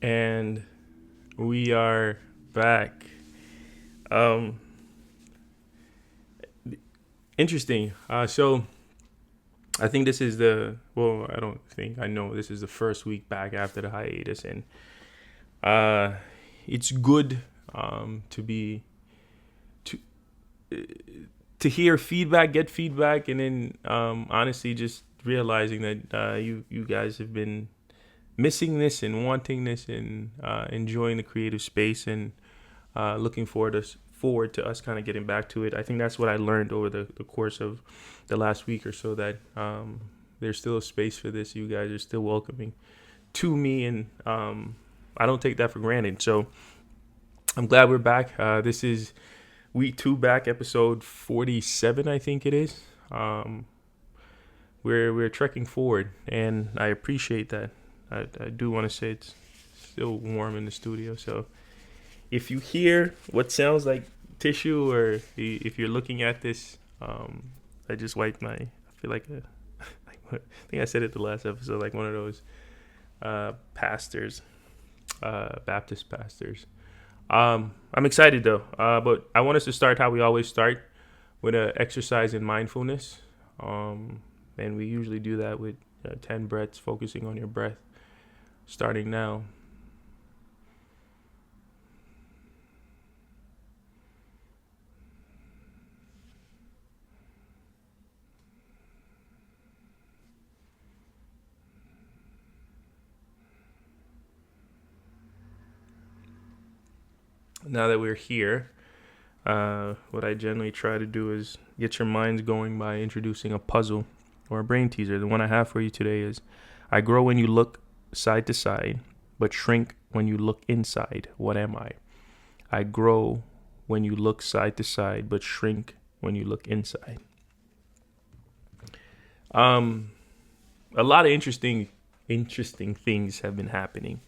And we are back. Um, Interesting. So I think this is I don't think, I know this is the first week back after the hiatus, and uh, it's good to be to to hear feedback, get feedback, and then honestly just realizing that you guys have been missing this and wanting this and enjoying the creative space and looking forward to us kind of getting back to it. I think that's what I learned over the course of the last week or so, that there's still a space for this. You guys are still welcoming to me, and I don't take that for granted. So I'm glad we're back. This is week 2 back, episode 47, I think it is. We're trekking forward, and I appreciate that. I do want to say it's still warm in the studio, so if you hear what sounds like tissue, or if you're looking at this, I just wiped I feel like I think I said it the last episode, like one of those pastors, Baptist pastors. I'm excited though, but I want us to start how we always start, with an exercise in mindfulness. And we usually do that with 10 breaths, focusing on your breath, starting now. Now that we're here, what I generally try to do is get your minds going by introducing a puzzle or a brain teaser. The one I have for you today is: I grow when you look side to side, but shrink when you look inside. What am I? I grow when you look side to side, but shrink when you look inside. Um, a lot of interesting things have been happening.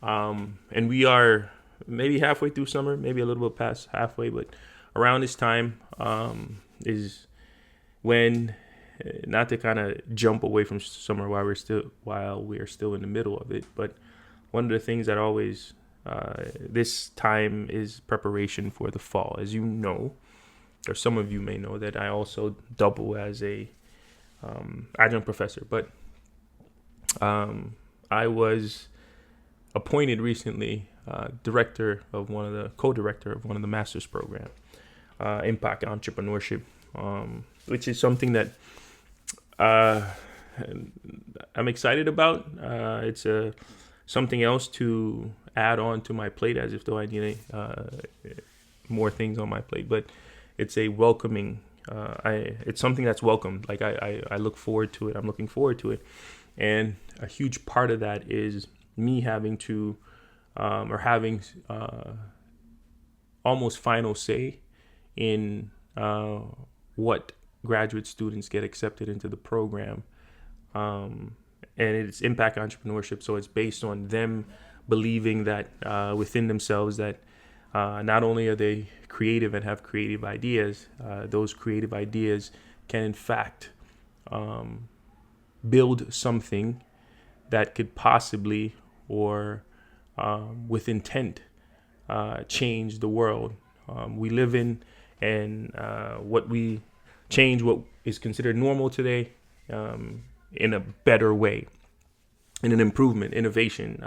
And we are maybe halfway through summer, maybe a little bit past halfway, but around this time is when, not to kind of jump away from summer while we're still in the middle of it, but one of the things that always this time is preparation for the fall. As you know, or some of you may know, that I also double as a adjunct professor, but I was appointed recently co-director of one of the master's program, impact entrepreneurship, which is something that uh, I'm excited about. It's something else to add on to my plate, as if though I need more things on my plate, but it's a welcoming. It's something that's welcomed. Like I look forward to it. I'm looking forward to it, and a huge part of that is me having to, or having almost final say in what graduate students get accepted into the program. And it's impact entrepreneurship, so it's based on them believing that within themselves, that not only are they creative and have creative ideas, those creative ideas can in fact build something that could possibly, or with intent, change the world we live in, and what we change what is considered normal today, in a better way, in an improvement, innovation.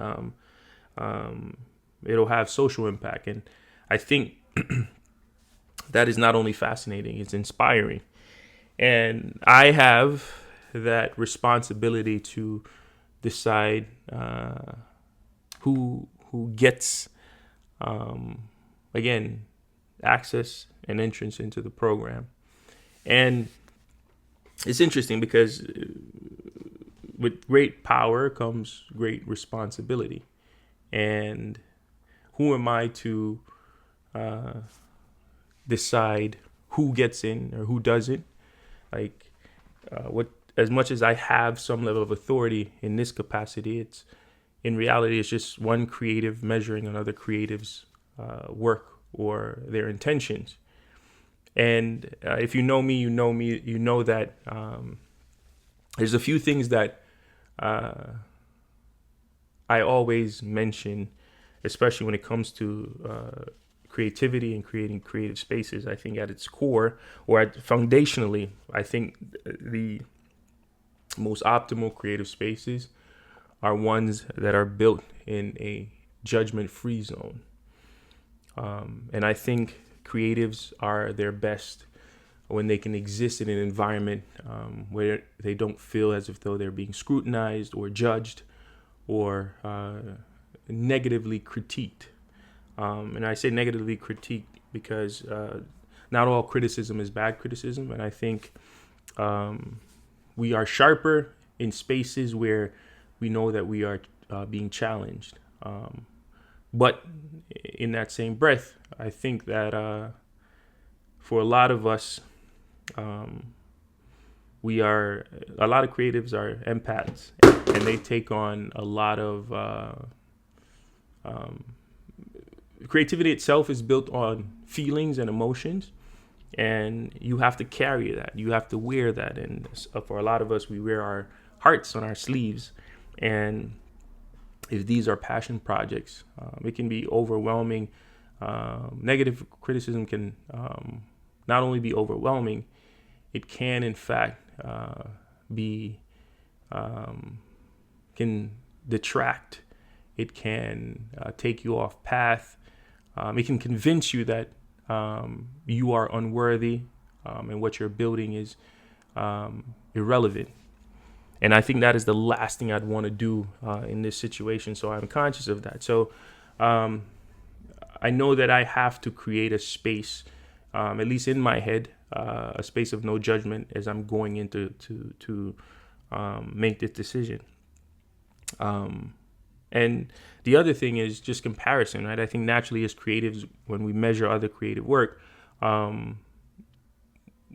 It'll have social impact, and I think that is not only fascinating, it's inspiring, and I have that responsibility to decide who gets, again, access and entrance into the program. And it's interesting because with great power comes great responsibility. And who am I to decide who gets in or who doesn't? Like, what as much as I have some level of authority in this capacity, it's in reality it's just one creative measuring another creative's work or their intentions. And if you know me, you know that there's a few things that I always mention, especially when it comes to creativity and creating creative spaces, I think at its core, or foundationally, I think the most optimal creative spaces are ones that are built in a judgment-free zone. And I think creatives are their best when they can exist in an environment where they don't feel as if though they're being scrutinized or judged or negatively critiqued. And I say negatively critiqued because not all criticism is bad criticism. And I think we are sharper in spaces where we know that we are being challenged. But in that same breath, I think that for a lot of us, a lot of creatives are empaths, and they take on a lot of creativity itself is built on feelings and emotions, and you have to carry that. You have to wear that. And for a lot of us, we wear our hearts on our sleeves. And if these are passion projects, it can be overwhelming. Negative criticism can not only be overwhelming, it can in fact be can detract. It can take you off path. It can convince you that you are unworthy and what you're building is irrelevant. And I think that is the last thing I'd want to do in this situation. So I'm conscious of that. So I know that I have to create a space, at least in my head, a space of no judgment as I'm going into to make this decision. And the other thing is just comparison, right? I think naturally as creatives, when we measure other creative work,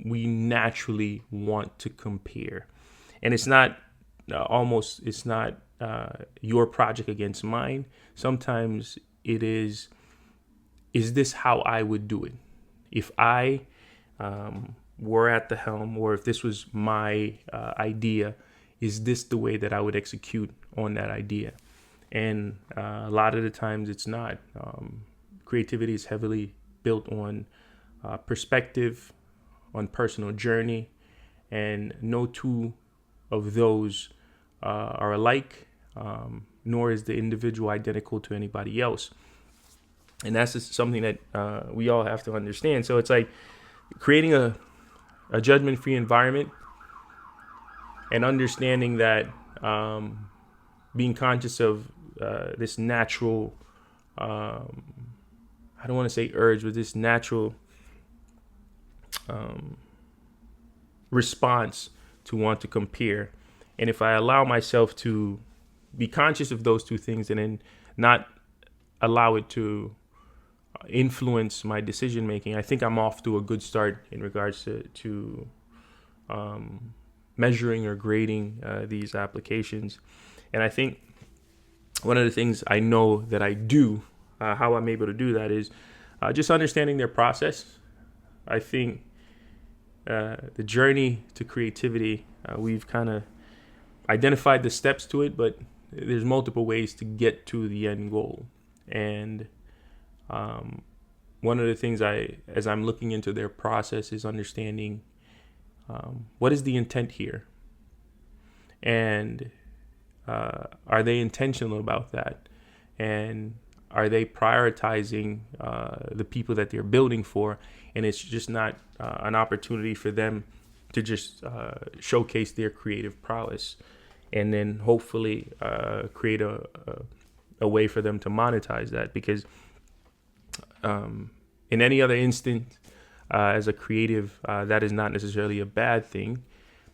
we naturally want to compare. And it's not your project against mine. Sometimes it is this how I would do it? If I were at the helm, or if this was my idea, is this the way that I would execute on that idea? And a lot of the times it's not. Creativity is heavily built on perspective, on personal journey, and no two of those are alike, nor is the individual identical to anybody else. And that's just something that we all have to understand. So it's like creating a judgment-free environment and understanding that being conscious of this natural, I don't want to say urge, but this natural response to want to compare. And if I allow myself to be conscious of those two things and then not allow it to influence my decision making, I think I'm off to a good start in regards to measuring or grading these applications. And I think one of the things I know that I do, how I'm able to do that is just understanding their process. I think the journey to creativity, we've kind of identified the steps to it, but there's multiple ways to get to the end goal. And one of the things as I'm looking into their process is understanding what is the intent here, and are they intentional about that, and are they prioritizing the people that they're building for, and it's just not an opportunity for them to just showcase their creative prowess and then hopefully create a way for them to monetize that. Because in any other instant, as a creative, that is not necessarily a bad thing.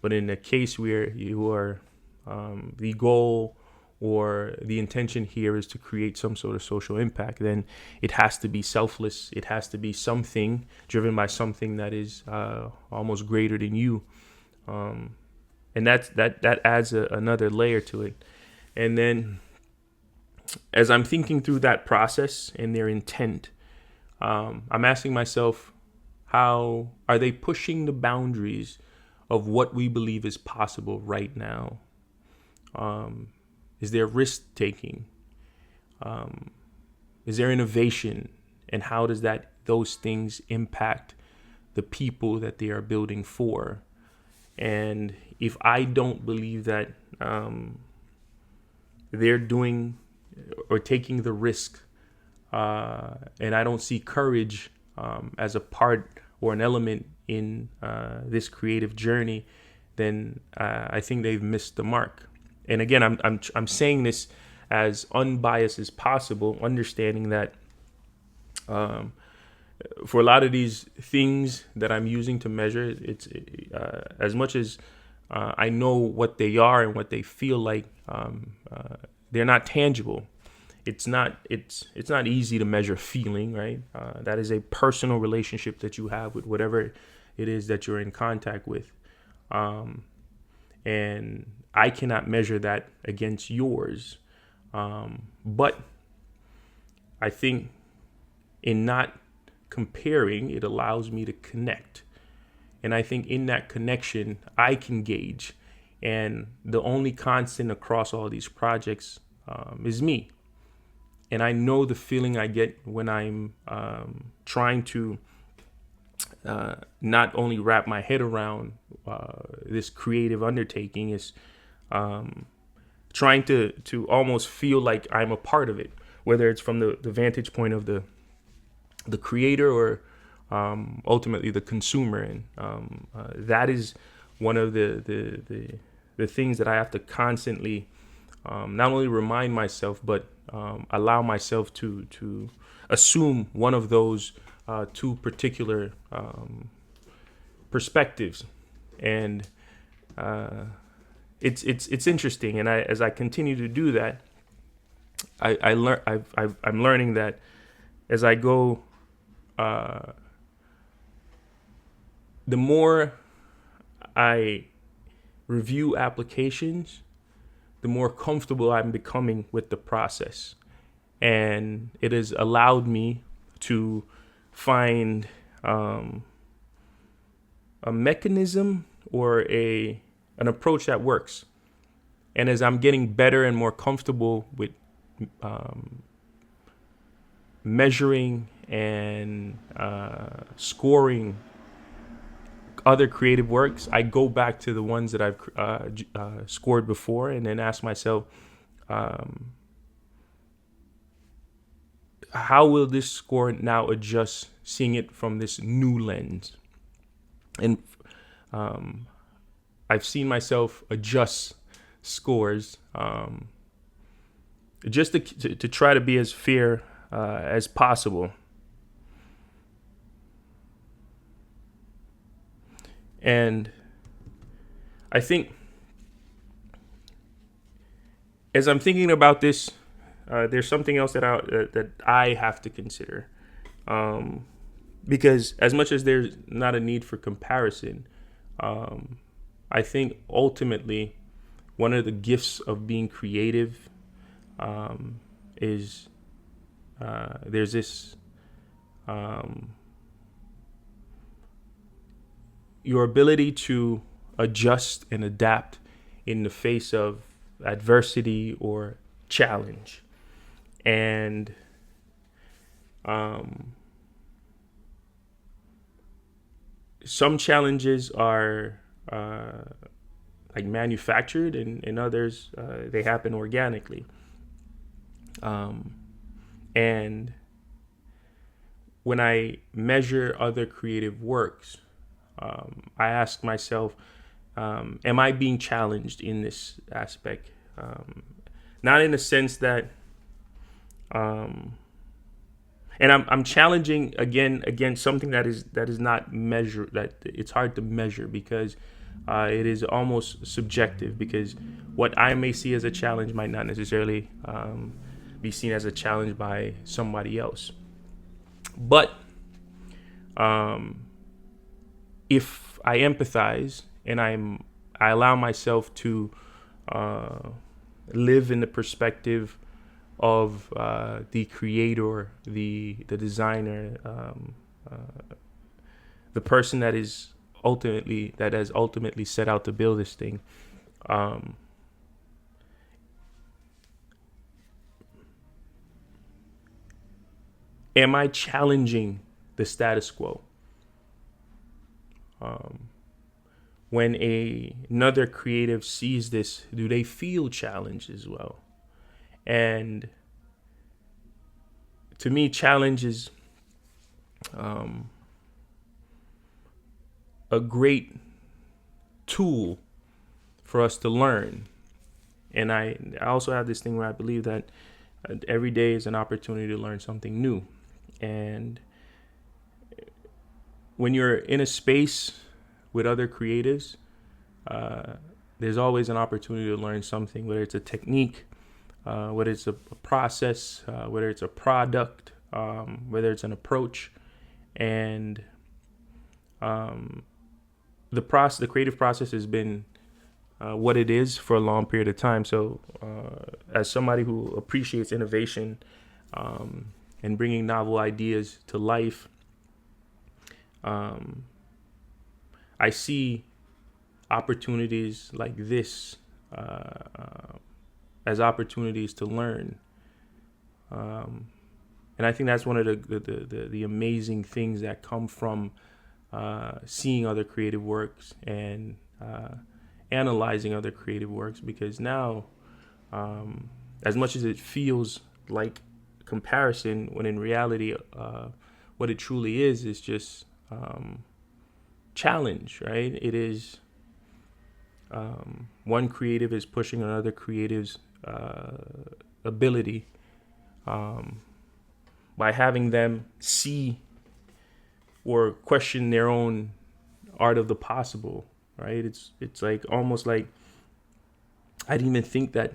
But in a case where you are the goal or the intention here is to create some sort of social impact, then it has to be selfless. It has to be something driven by something that is almost greater than you. And that adds another layer to it. And then as I'm thinking through that process and their intent, I'm asking myself, how are they pushing the boundaries of what we believe is possible right now? Is there risk taking? Is there innovation? And how does those things impact the people that they are building for? And if I don't believe that they're doing or taking the risk, and I don't see courage as a part or an element in this creative journey, then I think they've missed the mark. And again, I'm saying this as unbiased as possible, understanding that for a lot of these things that I'm using to measure, it's as much as I know what they are and what they feel like, they're not tangible. It's not easy to measure feeling, right? That is a personal relationship that you have with whatever it is that you're in contact with. And I cannot measure that against yours. But I think in not comparing, it allows me to connect. And I think in that connection, I can gauge. And the only constant across all these projects is me. And I know the feeling I get when I'm trying to not only wrap my head around this creative undertaking, is trying to almost feel like I'm a part of it, whether it's from the vantage point of the creator or ultimately the consumer. And that is one of the things that I have to constantly not only remind myself, but allow myself to assume one of those two particular perspectives. And it's interesting. And as I continue to do that, I'm learning that as I go, the more I review applications, the more comfortable I'm becoming with the process. And it has allowed me to find a mechanism or an approach that works. And as I'm getting better and more comfortable with measuring and scoring other creative works, I go back to the ones that I've scored before, and then ask myself, how will this score now adjust, seeing it from this new lens? And I've seen myself adjust scores just to try to be as fair as possible. And I think as I'm thinking about this, there's something else that I have to consider. Because as much as there's not a need for comparison, I think ultimately one of the gifts of being creative is there's this your ability to adjust and adapt in the face of adversity or challenge. And some challenges are like manufactured, and others they happen organically. And when I measure other creative works, I ask myself, am I being challenged in this aspect? Not in the sense that, and I'm challenging again something that is not measured, that it's hard to measure, because it is almost subjective, because what I may see as a challenge might not necessarily be seen as a challenge by somebody else. But if I empathize and I allow myself to live in the perspective of the creator, the designer, the person that has ultimately set out to build this thing, Am I challenging the status quo? When another creative sees this, do they feel challenged as well? And to me, challenge is a great tool for us to learn. And I also have this thing where I believe that every day is an opportunity to learn something new. And when you're in a space with other creatives, there's always an opportunity to learn something, whether it's a technique, whether it's a process, whether it's a product, whether it's an approach. And the creative process has been what it is for a long period of time. So as somebody who appreciates innovation and bringing novel ideas to life, I see opportunities like this as opportunities to learn. And I think that's one of the amazing things that come from seeing other creative works and analyzing other creative works, because now, as much as it feels like comparison, when in reality, what it truly is just challenge, right? It is one creative is pushing another creative's ability by having them see or question their own art of the possible, right? It's like almost like I didn't even think that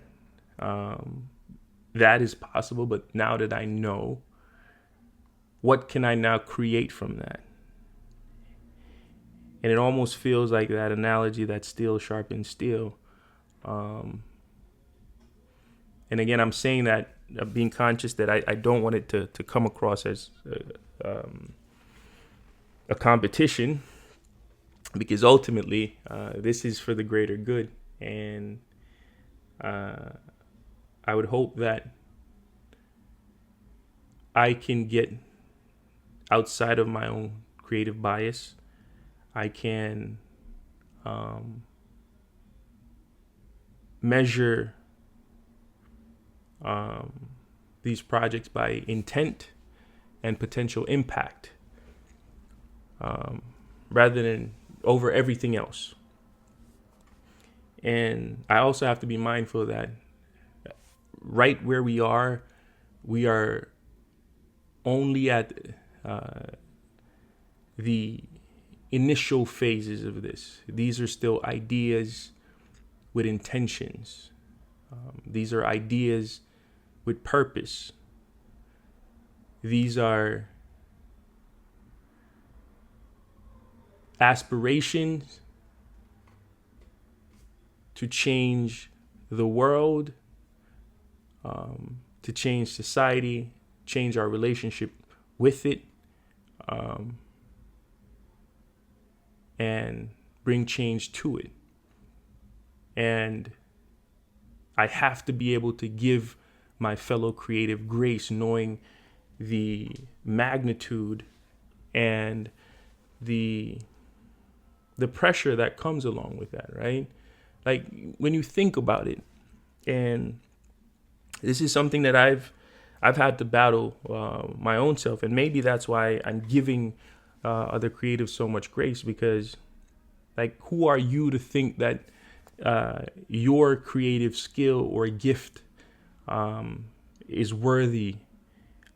that is possible, but now that I know, what can I now create from that? And it almost feels like that analogy that steel sharpens steel. And again, I'm saying that being conscious that I don't want it to come across as a competition, because ultimately this is for the greater good. And I would hope that I can get outside of my own creative bias. I can measure these projects by intent and potential impact, rather than over everything else. And I also have to be mindful that right where we are only at the initial phases of this. These are still ideas with intentions. These are ideas with purpose. These are aspirations to change the world, to change society, change our relationship with it, and bring change to it. And I have to be able to give my fellow creative grace, knowing the magnitude and the pressure that comes along with that, right? Like when you think about it, and this is something that I've had to battle my own self, and maybe that's why I'm giving other creatives so much grace, because like, who are you to think that your creative skill or gift is worthy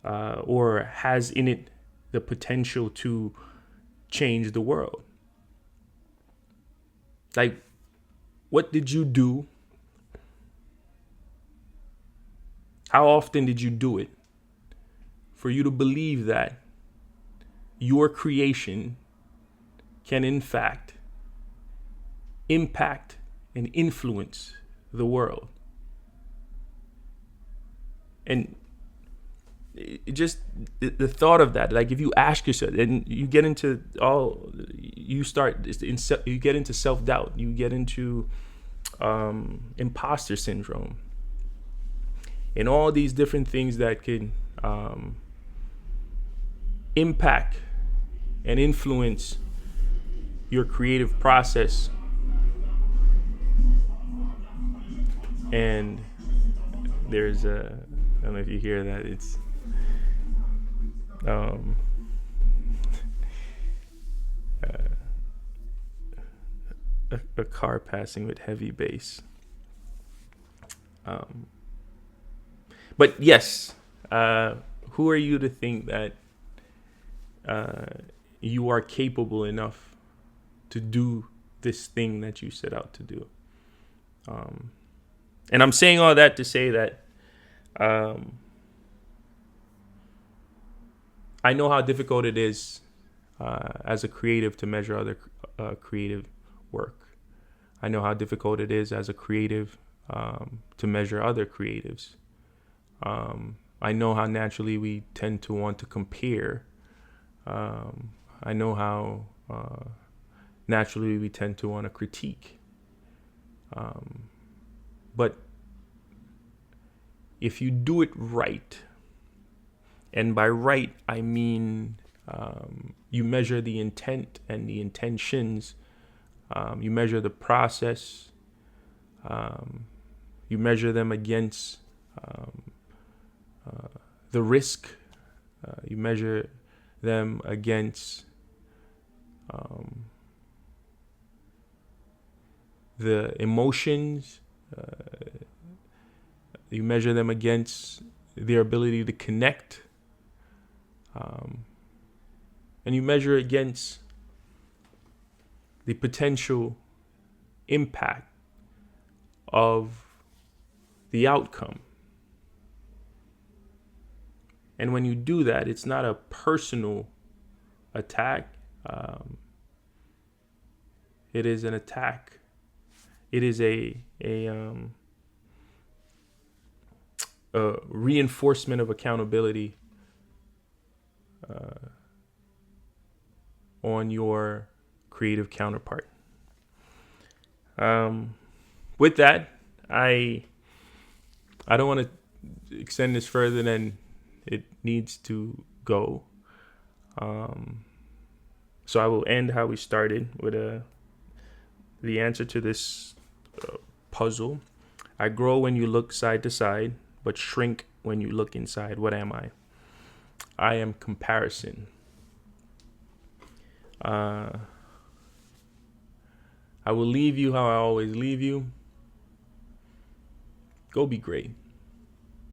or has in it the potential to change the world? Like, what did you do? How often did you do it for you to believe that your creation can in fact impact and influence the world? And it just the thought of that, like if you ask yourself, and you get into you get into self-doubt, you get into imposter syndrome, and all these different things that can impact and influence your creative process. And there's I don't know if you hear that, it's um a car passing with heavy bass. But yes, who are you to think that you are capable enough to do this thing that you set out to do? And I'm saying all that to say that I know how difficult it is as a creative to measure other creative work. I know how difficult it is as a creative to measure other creatives. I know how naturally we tend to want to compare. I know how naturally we tend to want to critique. But if you do it right, and by right, I mean you measure the intent and the intentions, you measure the process, you measure them against the risk, you measure them against the emotions, you measure them against their ability to connect, and you measure against the potential impact of the outcome. And when you do that, it's not a personal attack. It is an attack. It is a reinforcement of accountability on your creative counterpart. With that, I don't want to extend this further than it needs to go. So I will end how we started with the answer to this puzzle. I grow when you look side to side, but shrink when you look inside. What am I? I am comparison. I will leave you how I always leave you. Go be great.